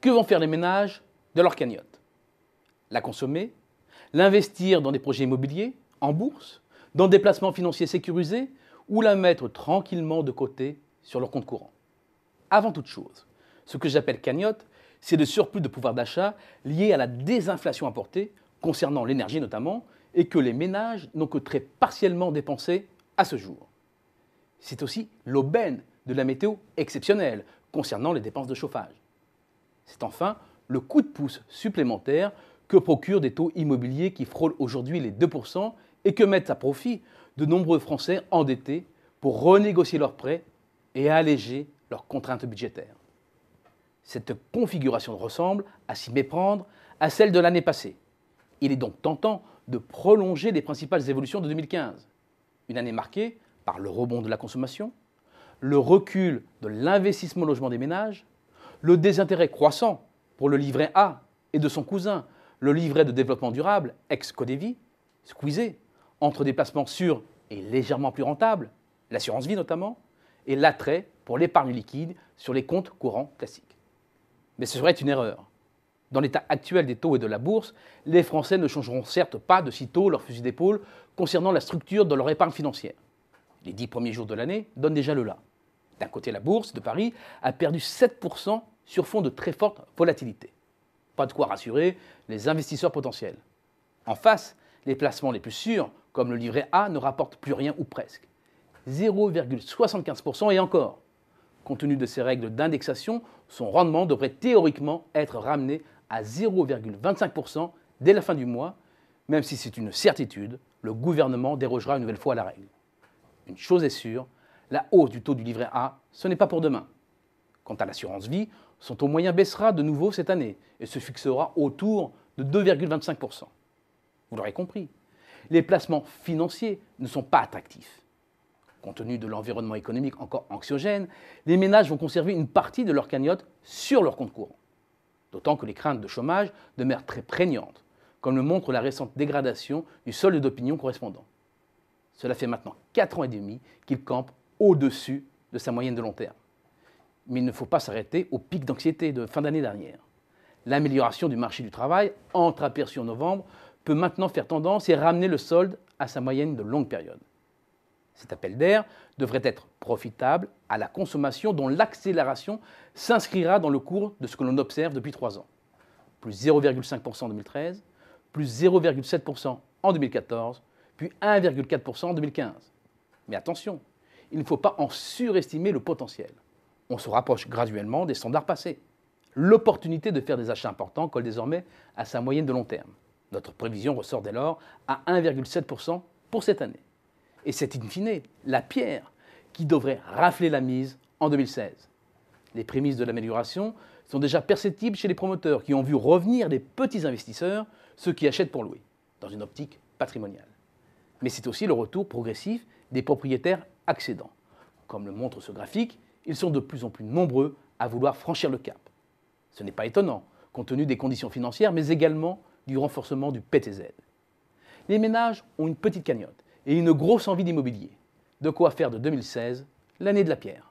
que vont faire les ménages de leur cagnotte? La consommer? L'investir dans des projets immobiliers, en bourse, dans des placements financiers sécurisés ou la mettre tranquillement de côté sur leur compte courant? Avant toute chose, ce que j'appelle cagnotte, c'est le surplus de pouvoir d'achat lié à la désinflation importée, concernant l'énergie notamment, et que les ménages n'ont que très partiellement dépensé à ce jour. C'est aussi l'aubaine de la météo exceptionnelle concernant les dépenses de chauffage. C'est enfin le coup de pouce supplémentaire que procurent des taux immobiliers qui frôlent aujourd'hui les 2% et que mettent à profit de nombreux Français endettés pour renégocier leurs prêts et alléger leurs contraintes budgétaires. Cette configuration ressemble, à s'y méprendre, à celle de l'année passée. Il est donc tentant de prolonger les principales évolutions de 2015. Une année marquée par le rebond de la consommation, le recul de l'investissement logement des ménages, le désintérêt croissant pour le livret A et de son cousin, le livret de développement durable, ex-Codévi, squeezé, entre des placements sûrs et légèrement plus rentables, l'assurance vie notamment, et l'attrait pour l'épargne liquide sur les comptes courants classiques. Mais ce serait une erreur. Dans l'état actuel des taux et de la bourse, les Français ne changeront certes pas de sitôt leur fusil d'épaule concernant la structure de leur épargne financière. Les 10 premiers jours de l'année donnent déjà le là. D'un côté, la bourse de Paris a perdu 7% sur fond de très forte volatilité. Pas de quoi rassurer les investisseurs potentiels. En face, les placements les plus sûrs, comme le livret A, ne rapportent plus rien ou presque. 0,75% et encore. Compte tenu de ces règles d'indexation, son rendement devrait théoriquement être ramené à 0,25% dès la fin du mois, même si c'est une certitude, le gouvernement dérogera une nouvelle fois à la règle. Une chose est sûre, la hausse du taux du livret A, ce n'est pas pour demain. Quant à l'assurance vie, son taux moyen baissera de nouveau cette année et se fixera autour de 2,25%. Vous l'aurez compris, les placements financiers ne sont pas attractifs. Compte tenu de l'environnement économique encore anxiogène, les ménages vont conserver une partie de leur cagnotte sur leur compte courant. D'autant que les craintes de chômage demeurent très prégnantes, comme le montre la récente dégradation du solde d'opinion correspondant. Cela fait maintenant 4 ans et demi qu'il campe au-dessus de sa moyenne de long terme. Mais il ne faut pas s'arrêter au pic d'anxiété de fin d'année dernière. L'amélioration du marché du travail, entreaperçue en novembre, peut maintenant faire tendance et ramener le solde à sa moyenne de longue période. Cet appel d'air devrait être profitable à la consommation dont l'accélération s'inscrira dans le cours de ce que l'on observe depuis 3 ans. Plus 0,5% en 2013, plus 0,7% en 2014, puis 1,4% en 2015. Mais attention, il ne faut pas en surestimer le potentiel. On se rapproche graduellement des standards passés. L'opportunité de faire des achats importants colle désormais à sa moyenne de long terme. Notre prévision ressort dès lors à 1,7% pour cette année. Et c'est in fine la pierre qui devrait rafler la mise en 2016. Les prémices de l'amélioration sont déjà perceptibles chez les promoteurs qui ont vu revenir des petits investisseurs, ceux qui achètent pour louer, dans une optique patrimoniale. Mais c'est aussi le retour progressif des propriétaires accédants. Comme le montre ce graphique, ils sont de plus en plus nombreux à vouloir franchir le cap. Ce n'est pas étonnant, compte tenu des conditions financières, mais également du renforcement du PTZ. Les ménages ont une petite cagnotte et une grosse envie d'immobilier. De quoi faire de 2016 l'année de la pierre.